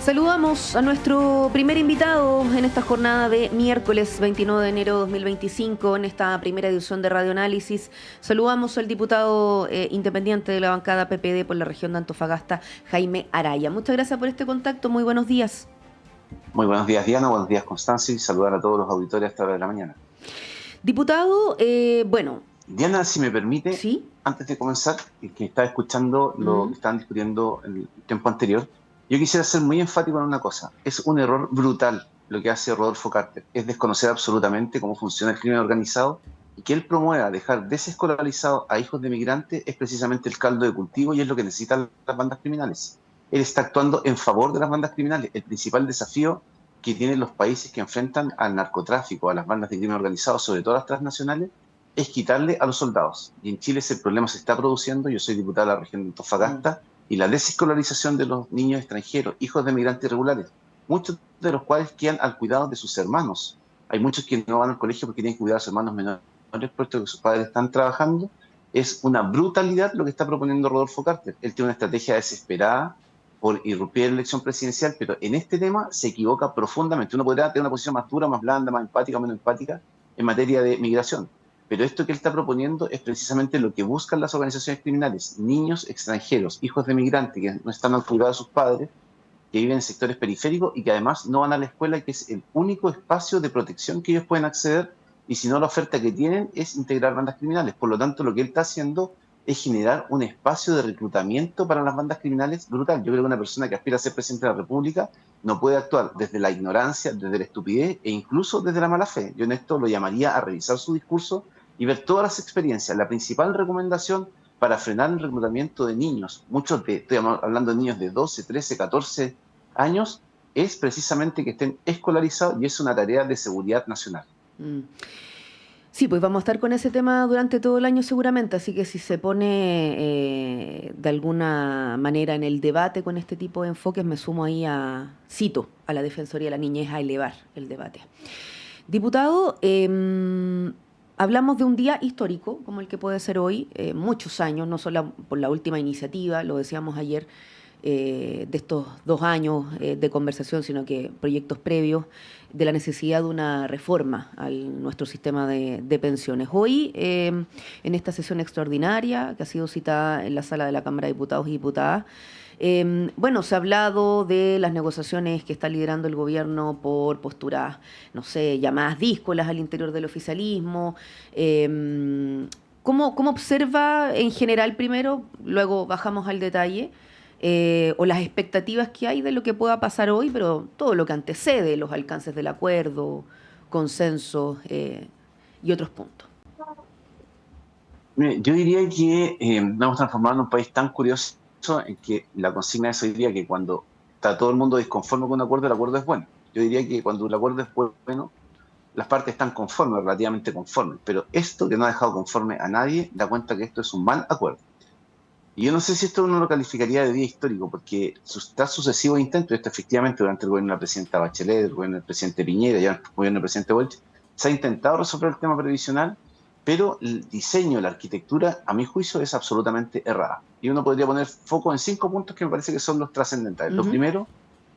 Saludamos a nuestro primer invitado en esta jornada de miércoles 29 de enero de 2025, en esta primera edición de Radio Análisis. Saludamos al diputado independiente de la bancada PPD por la región de Antofagasta, Jaime Araya. Muchas gracias por este contacto, muy buenos días. Muy buenos días, Diana, buenos días, Constanza, y saludar a todos los auditores a esta hora de la mañana. Diputado, bueno... Diana, si me permite, ¿sí? Antes de comenzar, que estaba escuchando lo que estaban discutiendo en el tiempo anterior, yo quisiera ser muy enfático en una cosa. Es un error brutal lo que hace Rodolfo Carter. Es desconocer absolutamente cómo funciona el crimen organizado, y que él promueva dejar desescolarizados a hijos de migrantes es precisamente el caldo de cultivo y es lo que necesitan las bandas criminales. Él está actuando en favor de las bandas criminales. El principal desafío que tienen los países que enfrentan al narcotráfico, a las bandas de crimen organizado, sobre todo las transnacionales, es quitarle a los soldados. Y en Chile ese problema se está produciendo. Yo soy diputado de la región de Antofagasta, y la desescolarización de los niños extranjeros, hijos de migrantes irregulares, muchos de los cuales quedan al cuidado de sus hermanos. Hay muchos que no van al colegio porque tienen que cuidar a sus hermanos menores, puesto que sus padres están trabajando. Es una brutalidad lo que está proponiendo Rodolfo Carter. Él tiene una estrategia desesperada por irrumpir en la elección presidencial, pero en este tema se equivoca profundamente. Uno podría tener una posición más dura, más blanda, más empática o menos empática en materia de migración. Pero esto que él está proponiendo es precisamente lo que buscan las organizaciones criminales: niños extranjeros, hijos de migrantes que no están al cuidado de sus padres, que viven en sectores periféricos y que además no van a la escuela, y que es el único espacio de protección que ellos pueden acceder, y si no, la oferta que tienen es integrar bandas criminales. Por lo tanto, lo que él está haciendo es generar un espacio de reclutamiento para las bandas criminales brutal. Yo creo que una persona que aspira a ser presidente de la República no puede actuar desde la ignorancia, desde la estupidez e incluso desde la mala fe. Yo en esto lo llamaría a revisar su discurso y ver todas las experiencias. La principal recomendación para frenar el reclutamiento de niños, estoy hablando de niños de 12, 13, 14 años, es precisamente que estén escolarizados, y es una tarea de seguridad nacional. Sí, pues vamos a estar con ese tema durante todo el año seguramente, así que si se pone de alguna manera en el debate con este tipo de enfoques, me sumo ahí cito a la Defensoría de la Niñez a elevar el debate. Diputado, hablamos de un día histórico, como el que puede ser hoy, muchos años, no solo por la última iniciativa, lo decíamos ayer, de estos 2 años de conversación, sino que proyectos previos de la necesidad de una reforma a nuestro sistema de pensiones. Hoy, en esta sesión extraordinaria que ha sido citada en la sala de la Cámara de Diputados y Diputadas, bueno, se ha hablado de las negociaciones que está liderando el gobierno por posturas, no sé, llamadas díscolas al interior del oficialismo. ¿Cómo observa en general primero, luego bajamos al detalle, o las expectativas que hay de lo que pueda pasar hoy, pero todo lo que antecede, los alcances del acuerdo, consenso y otros puntos? Yo diría que nos hemos transformado en un país tan curioso en que la consigna es hoy día que cuando está todo el mundo disconforme con un acuerdo, el acuerdo es bueno. Yo diría que cuando el acuerdo es bueno, las partes están conformes, relativamente conformes, pero esto que no ha dejado conforme a nadie da cuenta que esto es un mal acuerdo. Y yo no sé si esto uno lo calificaría de día histórico, porque tras sucesivos intentos, esto efectivamente durante el gobierno de la presidenta Bachelet, el gobierno del presidente Piñera, ya el gobierno del presidente Boric, se ha intentado resolver el tema previsional, pero el diseño, la arquitectura, a mi juicio, es absolutamente errada. Y uno podría poner foco en 5 puntos que me parece que son los trascendentales. Lo primero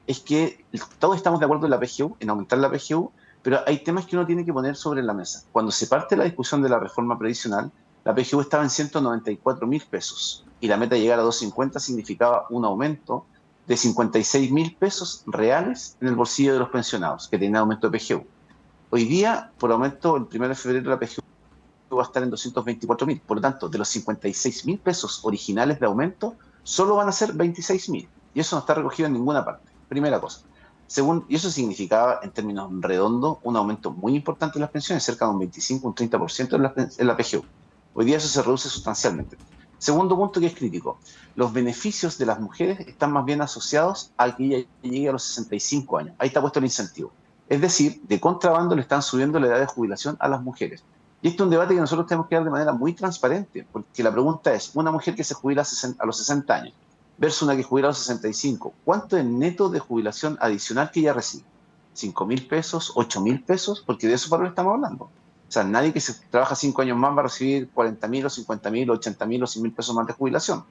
es que todos estamos de acuerdo en la PGU, en aumentar la PGU, pero hay temas que uno tiene que poner sobre la mesa. Cuando se parte la discusión de la reforma previsional, la PGU estaba en 194.000 pesos y la meta de llegar a 250 significaba un aumento de 56.000 pesos reales en el bolsillo de los pensionados que tenían aumento de PGU. Hoy día, por aumento, el 1 de febrero la PGU va a estar en 224.000. Por lo tanto, de los 56.000 pesos originales de aumento, solo van a ser 26.000. Y eso no está recogido en ninguna parte. Primera cosa. Y eso significaba, en términos redondos, un aumento muy importante en las pensiones, cerca de un 25, un 30% en la PGU. Hoy día eso se reduce sustancialmente. Segundo punto que es crítico: los beneficios de las mujeres están más bien asociados a que ella llegue a los 65 años. Ahí está puesto el incentivo. Es decir, de contrabando le están subiendo la edad de jubilación a las mujeres. Y este es un debate que nosotros tenemos que dar de manera muy transparente, porque la pregunta es: una mujer que se jubila a los 60 años versus una que jubila a los 65, ¿cuánto es neto de jubilación adicional que ella recibe? ¿5.000 pesos? ¿8.000 pesos? Porque de esos valores estamos hablando. O sea, nadie que se trabaja 5 años más va a recibir 40.000 o 50.000 o 80.000 o 100.000 pesos más de jubilación.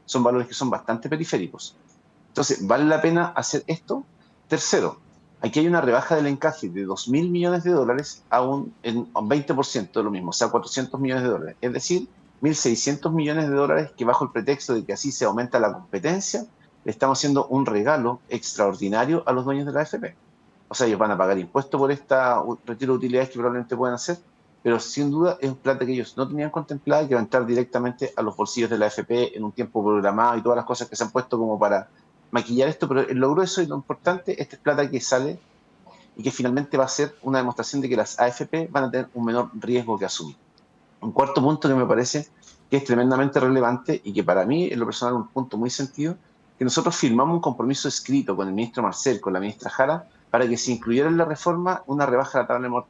Son valores que son bastante periféricos. Entonces, ¿vale la pena hacer esto? Tercero, aquí hay una rebaja del encaje de 2.000 millones de dólares a un 20% de lo mismo, o sea, 400 millones de dólares. Es decir, 1.600 millones de dólares que bajo el pretexto de que así se aumenta la competencia, le estamos haciendo un regalo extraordinario a los dueños de la AFP. O sea, ellos van a pagar impuestos por esta retiro de utilidades que probablemente puedan hacer, pero sin duda es plata que ellos no tenían contemplada y que va a entrar directamente a los bolsillos de la AFP en un tiempo programado y todas las cosas que se han puesto como para maquillar esto, pero lo grueso y lo importante, esta es plata que sale y que finalmente va a ser una demostración de que las AFP van a tener un menor riesgo que asumir. Un cuarto punto que me parece que es tremendamente relevante y que para mí, en lo personal, es un punto muy sentido, que nosotros firmamos un compromiso escrito con el ministro Marcel, con la ministra Jara, para que se incluyera en la reforma una rebaja de la tabla de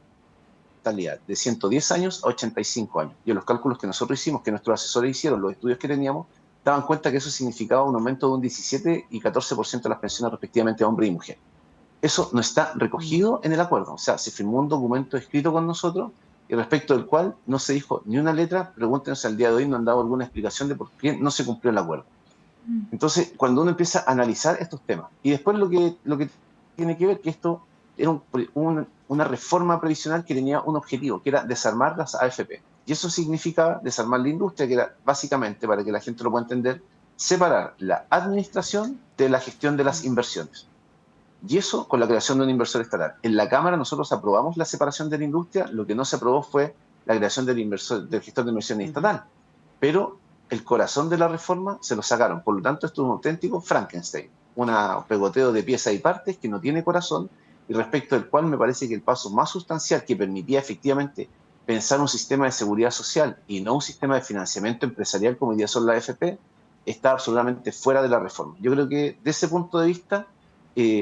mortalidad de 110 años a 85 años. Y en los cálculos que nosotros hicimos, que nuestros asesores hicieron, los estudios que teníamos, daban cuenta que eso significaba un aumento de un 17 y 14% de las pensiones respectivamente a hombre y mujer. Eso no está recogido en el acuerdo. O sea, se firmó un documento escrito con nosotros y respecto del cual no se dijo ni una letra. Pregúntenos, al día de hoy no han dado alguna explicación de por qué no se cumplió el acuerdo. Entonces, cuando uno empieza a analizar estos temas, y después lo que tiene que ver que esto era una reforma previsional que tenía un objetivo, que era desarmar las AFP. Y eso significaba desarmar la industria, que era básicamente, para que la gente lo pueda entender, separar la administración de la gestión de las inversiones. Y eso con la creación de un inversor estatal. En la Cámara nosotros aprobamos la separación de la industria, lo que no se aprobó fue la creación del gestor de inversiones estatal. Pero el corazón de la reforma se lo sacaron. Por lo tanto, esto es un auténtico Frankenstein, un pegoteo de piezas y partes que no tiene corazón y respecto del cual me parece que el paso más sustancial que permitía efectivamente pensar un sistema de seguridad social y no un sistema de financiamiento empresarial como hoy día son las AFP, está absolutamente fuera de la reforma. Yo creo que de ese punto de vista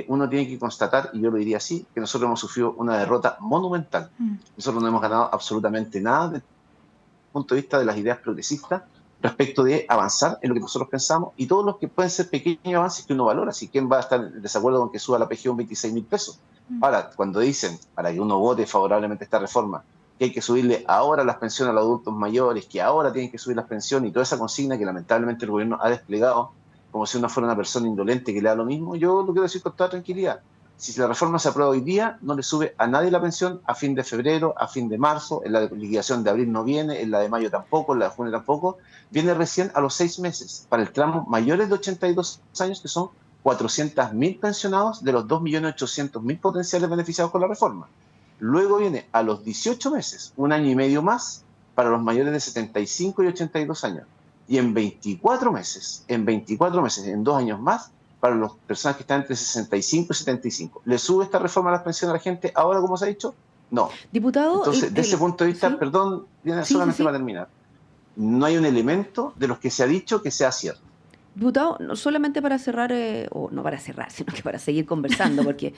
uno tiene que constatar, y yo lo diría así, que nosotros hemos sufrido una derrota monumental. Nosotros no hemos ganado absolutamente nada desde el punto de vista de las ideas progresistas respecto de avanzar en lo que nosotros pensamos y todos los que pueden ser pequeños avances que uno valora. Si quién va a estar en desacuerdo con que suba la PGU 26.000 pesos. Ahora, cuando dicen, para que uno vote favorablemente esta reforma, que hay que subirle ahora las pensiones a los adultos mayores, que ahora tienen que subir las pensiones y toda esa consigna que lamentablemente el gobierno ha desplegado como si uno fuera una persona indolente que le da lo mismo, yo lo quiero decir con toda tranquilidad. Si la reforma se aprueba hoy día, no le sube a nadie la pensión a fin de febrero, a fin de marzo, en la liquidación de abril no viene, en la de mayo tampoco, en la de junio tampoco, viene recién a los 6 meses, para el tramo mayores de 82 años, que son 400.000 pensionados de los 2.800.000 potenciales beneficiados con la reforma. Luego viene a los 18 meses, un año y medio más, para los mayores de 75 y 82 años. Y en 24 meses, en 2 años más, para las personas que están entre 65 y 75. ¿Le sube esta reforma a las pensiones a la gente ahora, como se ha dicho? No. Diputado, Entonces, de ese punto de vista, ¿sí? perdón, Sí, solamente sí. para terminar, no hay un elemento de los que se ha dicho que sea cierto. Diputado, no solamente para cerrar, o no para cerrar, sino que para seguir conversando, porque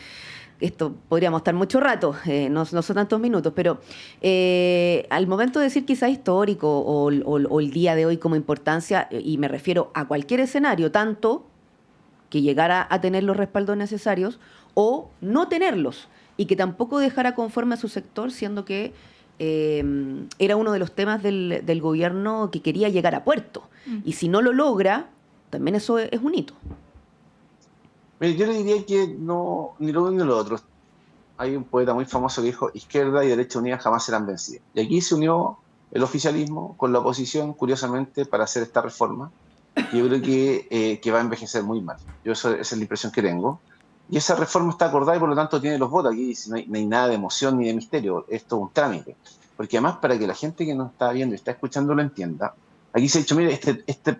esto podríamos estar mucho rato, no son tantos minutos, pero al momento de decir quizá histórico o el día de hoy como importancia, y me refiero a cualquier escenario, tanto que llegara a tener los respaldos necesarios o no tenerlos, y que tampoco dejara conforme a su sector, siendo que era uno de los temas del gobierno que quería llegar a puerto. Y si no lo logra, también eso es un hito. Mire, yo le diría que no, ni lo uno ni lo otro. Hay un poeta muy famoso que dijo, izquierda y derecha unidas jamás serán vencidas. Y aquí se unió el oficialismo con la oposición, curiosamente, para hacer esta reforma. Y yo creo que va a envejecer muy mal. Esa es la impresión que tengo. Y esa reforma está acordada y por lo tanto tiene los votos. Aquí no hay nada de emoción ni de misterio. Esto es un trámite. Porque además, para que la gente que nos está viendo y está escuchando lo entienda, aquí se ha dicho, mire,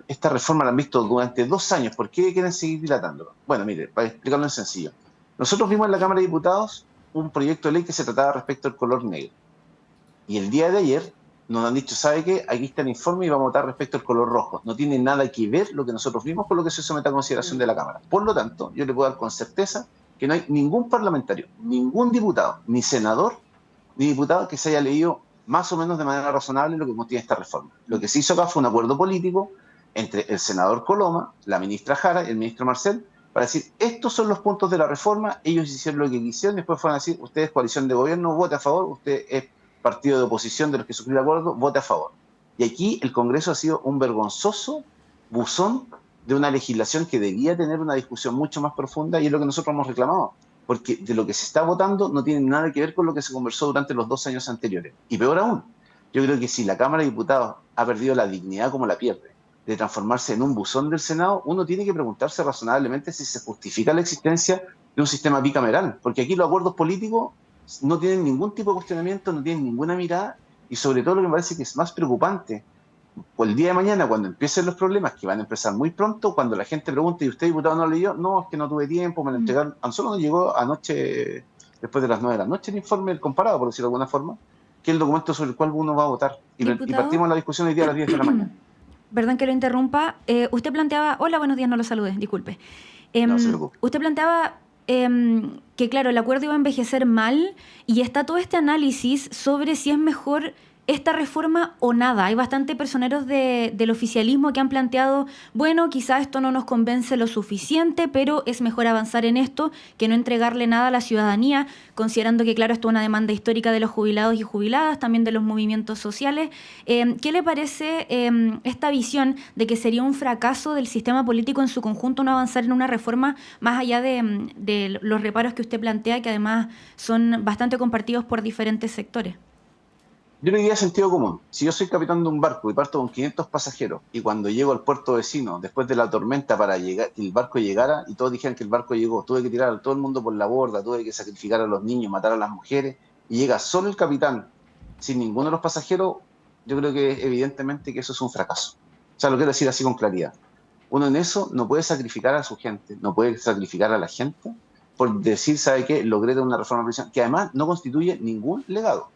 esta reforma la han visto durante 2 años. ¿Por qué quieren seguir dilatándolo? Bueno, mire, para explicarlo en sencillo. Nosotros vimos en la Cámara de Diputados un proyecto de ley que se trataba respecto al color negro. Y el día de ayer nos han dicho, ¿sabe qué? Aquí está el informe y vamos a votar respecto al color rojo. No tiene nada que ver lo que nosotros vimos con lo que se somete a consideración de la Cámara. Por lo tanto, yo le puedo dar con certeza que no hay ningún parlamentario, ningún diputado, ni senador, ni diputado que se haya leído más o menos de manera razonable lo que contiene esta reforma. Lo que se hizo acá fue un acuerdo político entre el senador Coloma, la ministra Jara y el ministro Marcel, para decir, estos son los puntos de la reforma, ellos hicieron lo que quisieron, después fueron a decir, usted es coalición de gobierno, vote a favor, usted es partido de oposición de los que suscribió el acuerdo, vote a favor. Y aquí el Congreso ha sido un vergonzoso buzón de una legislación que debía tener una discusión mucho más profunda, y es lo que nosotros hemos reclamado, porque de lo que se está votando no tiene nada que ver con lo que se conversó durante los 2 años anteriores. Y peor aún, yo creo que si la Cámara de Diputados ha perdido la dignidad como la pierde, de transformarse en un buzón del Senado, uno tiene que preguntarse razonablemente si se justifica la existencia de un sistema bicameral, porque aquí los acuerdos políticos no tienen ningún tipo de cuestionamiento, no tienen ninguna mirada, y sobre todo lo que me parece que es más preocupante, o el día de mañana, cuando empiecen los problemas, que van a empezar muy pronto, cuando la gente pregunte, ¿y usted, diputado, no lo leyó? No, es que no tuve tiempo, me lo entregaron. A nosotros nos llegó anoche, después de las 9 de la noche, el informe, el comparado, por decirlo de alguna forma, que es el documento sobre el cual uno va a votar. Y Diputado, partimos la discusión hoy día a las 10 de la mañana. perdón que lo interrumpa. Usted planteaba, hola, buenos días, no lo saludes, disculpe. No se preocupe. Usted planteaba que, claro, el acuerdo iba a envejecer mal y está todo este análisis sobre si es mejor esta reforma o nada. Hay bastante personeros del oficialismo que han planteado, bueno, quizás esto no nos convence lo suficiente, pero es mejor avanzar en esto que no entregarle nada a la ciudadanía, considerando que, claro, esto es una demanda histórica de los jubilados y jubiladas, también de los movimientos sociales. ¿Qué le parece esta visión de que sería un fracaso del sistema político en su conjunto no avanzar en una reforma más allá de los reparos que usted plantea, que además son bastante compartidos por diferentes sectores? Yo le diría sentido común. Si yo soy capitán de un barco y parto con 500 pasajeros, y cuando llego al puerto vecino, después de la tormenta para llegar, que el barco llegara, y todos dijeran que el barco llegó, tuve que tirar a todo el mundo por la borda, tuve que sacrificar a los niños, matar a las mujeres, y llega solo el capitán, sin ninguno de los pasajeros, yo creo que evidentemente que eso es un fracaso. O sea, lo quiero decir así con claridad. Uno en eso no puede sacrificar a su gente, no puede sacrificar a la gente por decir, ¿sabe qué? Logré una reforma pensional, que además no constituye ningún legado.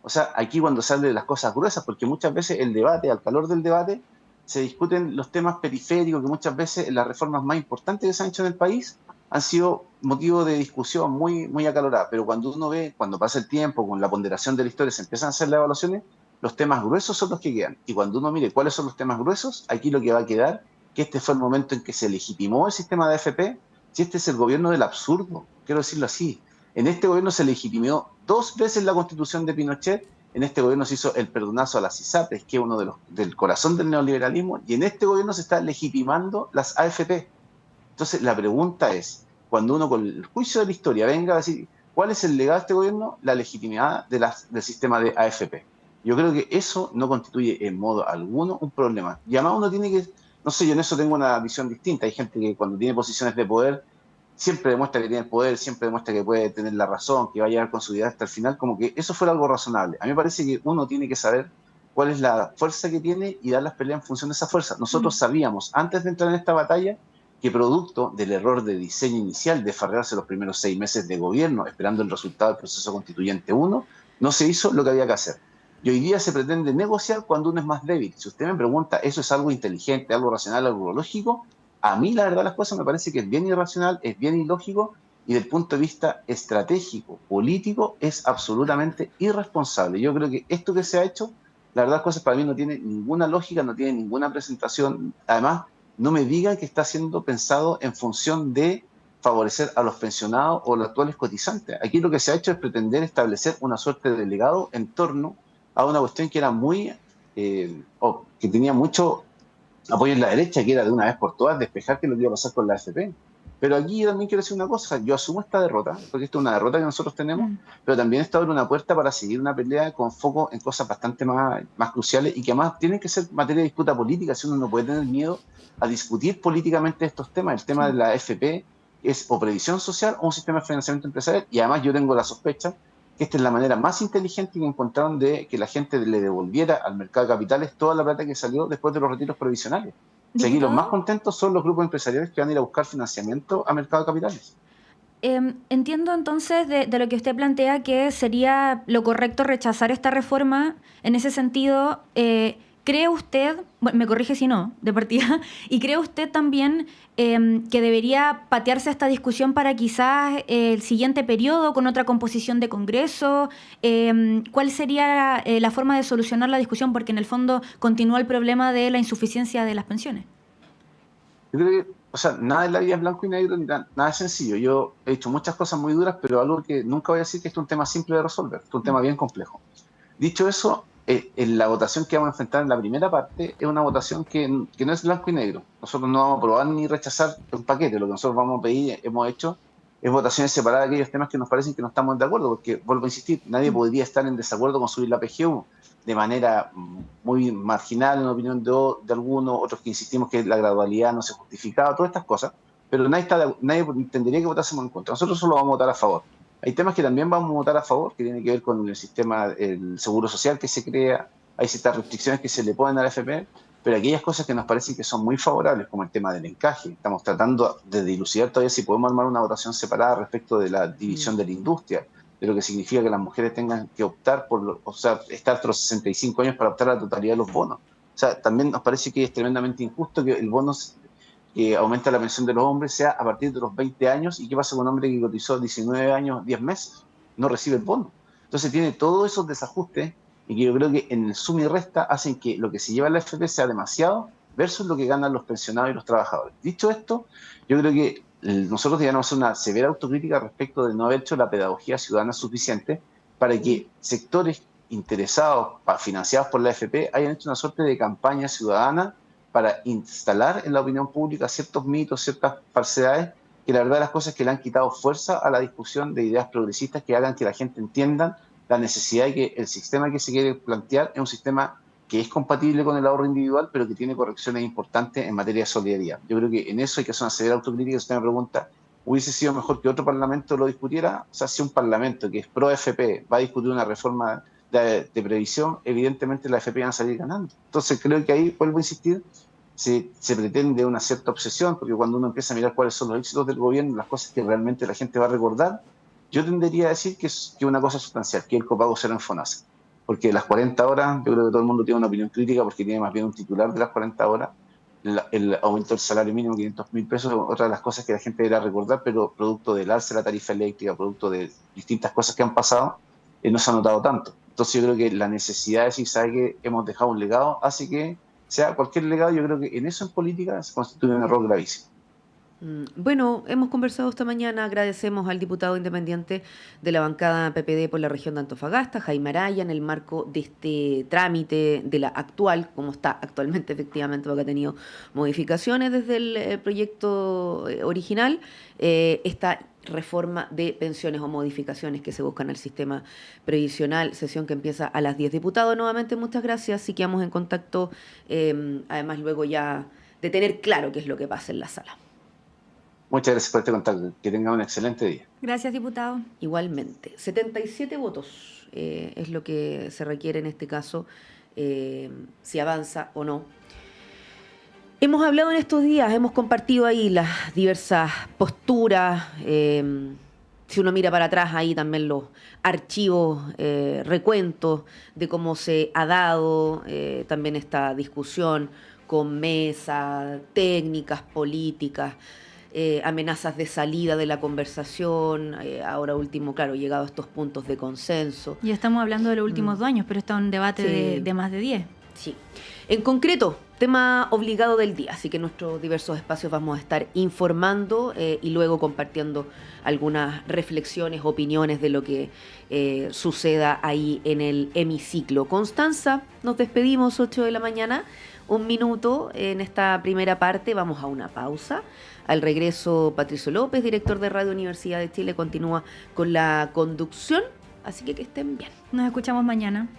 O sea, aquí cuando salen las cosas gruesas, porque muchas veces el debate, al calor del debate, se discuten los temas periféricos, que muchas veces las reformas más importantes que se han hecho en el país han sido motivo de discusión muy, muy acalorada. Pero cuando uno ve, cuando pasa el tiempo, con la ponderación de la historia, se empiezan a hacer las evaluaciones, los temas gruesos son los que quedan. Y cuando uno mire cuáles son los temas gruesos, aquí lo que va a quedar, que este fue el momento en que se legitimó el sistema de AFP, si este es el gobierno del absurdo, quiero decirlo así. En este gobierno se legitimó 2 veces la constitución de Pinochet, en este gobierno se hizo el perdonazo a las ISAPRES, que es uno de del corazón del neoliberalismo, y en este gobierno se está legitimando las AFP. Entonces la pregunta es, cuando uno con el juicio de la historia venga a decir, ¿cuál es el legado de este gobierno? La legitimidad del sistema de AFP. Yo creo que eso no constituye en modo alguno un problema. Y además uno tiene que, no sé, yo en eso tengo una visión distinta. Hay gente que cuando tiene posiciones de poder siempre demuestra que tiene el poder, siempre demuestra que puede tener la razón, que va a llegar con su idea hasta el final, como que eso fuera algo razonable. A mí me parece que uno tiene que saber cuál es la fuerza que tiene y dar las peleas en función de esa fuerza. Nosotros sabíamos, antes de entrar en esta batalla, que producto del error de diseño inicial de farrearse los primeros 6 meses de gobierno, esperando el resultado del proceso constituyente 1, no se hizo lo que había que hacer. Y hoy día se pretende negociar cuando uno es más débil. Si usted me pregunta, ¿eso es algo inteligente, algo racional, algo lógico? A mí, la verdad, las cosas me parece que es bien irracional, es bien ilógico, y desde el punto de vista estratégico, político, es absolutamente irresponsable. Yo creo que esto que se ha hecho, la verdad, las cosas para mí no tiene ninguna lógica, no tiene ninguna presentación. Además, no me digan que está siendo pensado en función de favorecer a los pensionados o los actuales cotizantes. Aquí lo que se ha hecho es pretender establecer una suerte de legado en torno a una cuestión que era muy, que tenía mucho apoyo en la derecha, que era de una vez por todas despejar que lo que iba a pasar con la AFP. Pero aquí también quiero decir una cosa, yo asumo esta derrota, porque esto es una derrota que nosotros tenemos, pero también esto abre una puerta para seguir una pelea con foco en cosas bastante más cruciales y que además tienen que ser materia de disputa política, si uno no puede tener miedo a discutir políticamente estos temas. El tema de la AFP es o previsión social o un sistema de financiamiento empresarial, y además yo tengo la sospecha que esta es la manera más inteligente que encontraron de que la gente le devolviera al mercado de capitales toda la plata que salió después de los retiros provisionales. Aquí los más contentos son los grupos empresariales que van a ir a buscar financiamiento a mercado de capitales. Entiendo entonces de lo que usted plantea que sería lo correcto rechazar esta reforma. En ese sentido, ¿cree usted, bueno, me corrige si no, de partida, y cree usted también que debería patearse esta discusión para quizás el siguiente periodo con otra composición de Congreso? ¿Cuál sería la forma de solucionar la discusión? Porque en el fondo continúa el problema de la insuficiencia de las pensiones. Yo creo que, o sea, nada en la vida es blanco y negro, ni nada es sencillo. Yo he hecho muchas cosas muy duras, pero algo que nunca voy a decir que esto es un tema simple de resolver, esto es un tema bien complejo. Dicho eso, en la votación que vamos a enfrentar en la primera parte es una votación que no es blanco y negro. Nosotros no vamos a aprobar ni rechazar un paquete. Lo que nosotros vamos a pedir, hemos hecho, es votaciones separadas de aquellos temas que nos parecen que no estamos de acuerdo, porque, vuelvo a insistir, nadie podría estar en desacuerdo con subir la PGU de manera muy marginal, en opinión de algunos, otros que insistimos que la gradualidad no se justificaba, todas estas cosas, pero nadie entendería que votásemos en contra. Nosotros solo vamos a votar a favor. Hay temas que también vamos a votar a favor, que tienen que ver con el sistema, el seguro social que se crea, hay ciertas restricciones que se le ponen a la FP, pero aquellas cosas que nos parecen que son muy favorables, como el tema del encaje, estamos tratando de dilucidar todavía si podemos armar una votación separada respecto de la división de la industria, de lo que significa que las mujeres tengan que optar o sea, estar hasta los 65 años para optar a la totalidad de los bonos. O sea, también nos parece que es tremendamente injusto que el bono que aumenta la pensión de los hombres sea a partir de los 20 años, y qué pasa con un hombre que cotizó 19 años, 10 meses, no recibe el bono. Entonces tiene todos esos desajustes, y que yo creo que en el suma y resta hacen que lo que se lleva en la FP sea demasiado versus lo que ganan los pensionados y los trabajadores. Dicho esto, yo creo que nosotros deberíamos hacer una severa autocrítica respecto de no haber hecho la pedagogía ciudadana suficiente para que sectores interesados, financiados por la FP, hayan hecho una suerte de campaña ciudadana para instalar en la opinión pública ciertos mitos, ciertas falsedades, que la verdad de las cosas es que le han quitado fuerza a la discusión de ideas progresistas que hagan que la gente entienda la necesidad de que el sistema que se quiere plantear es un sistema que es compatible con el ahorro individual, pero que tiene correcciones importantes en materia de solidaridad. Yo creo que en eso hay que hacer una severa autocrítica. Si usted me pregunta, ¿hubiese sido mejor que otro parlamento lo discutiera? O sea, si un parlamento que es pro-FP va a discutir una reforma de previsión, evidentemente la FP van a salir ganando. Entonces creo que ahí, vuelvo a insistir, se pretende una cierta obsesión, porque cuando uno empieza a mirar cuáles son los éxitos del gobierno, las cosas que realmente la gente va a recordar, yo tendería a decir que es una cosa sustancial, que el copago cero en FONASA. Porque las 40 horas, yo creo que todo el mundo tiene una opinión crítica, porque tiene más bien un titular de las 40 horas, el aumento del salario mínimo, 500.000 pesos, otra de las cosas que la gente deberá recordar, pero producto del alza de la tarifa eléctrica, producto de distintas cosas que han pasado, no se ha notado tanto. Entonces yo creo que la necesidad de decir, ¿sabe qué? Hemos dejado un legado, así que sea cualquier legado, yo creo que en eso en política se constituye un error gravísimo. Bueno, hemos conversado esta mañana, agradecemos al diputado independiente de la bancada PPD por la región de Antofagasta, Jaime Araya, en el marco de este trámite de la actual, como está actualmente efectivamente, porque ha tenido modificaciones desde el proyecto original, esta reforma de pensiones o modificaciones que se buscan al sistema previsional, sesión que empieza a las 10. Diputado, nuevamente muchas gracias, sí quedamos en contacto, además luego ya de tener claro qué es lo que pasa en la sala. Muchas gracias por este contacto. Que tengan un excelente día. Gracias, diputado. Igualmente. 77 votos es lo que se requiere en este caso, si avanza o no. Hemos hablado en estos días, hemos compartido ahí las diversas posturas. Si uno mira para atrás, ahí también los archivos, recuentos de cómo se ha dado también esta discusión con mesas, técnicas, políticas. Amenazas de salida de la conversación, ahora último, claro, llegado a estos puntos de consenso. Y estamos hablando de los últimos 2 años, pero está un debate de más de 10. Sí. En concreto, tema obligado del día, así que en nuestros diversos espacios vamos a estar informando y luego compartiendo algunas reflexiones, opiniones de lo que suceda ahí en el hemiciclo. Constanza, nos despedimos, 8 de la mañana, 1 minuto en esta primera parte, vamos a una pausa. Al regreso, Patricio López, director de Radio Universidad de Chile, continúa con la conducción, así que estén bien. Nos escuchamos mañana.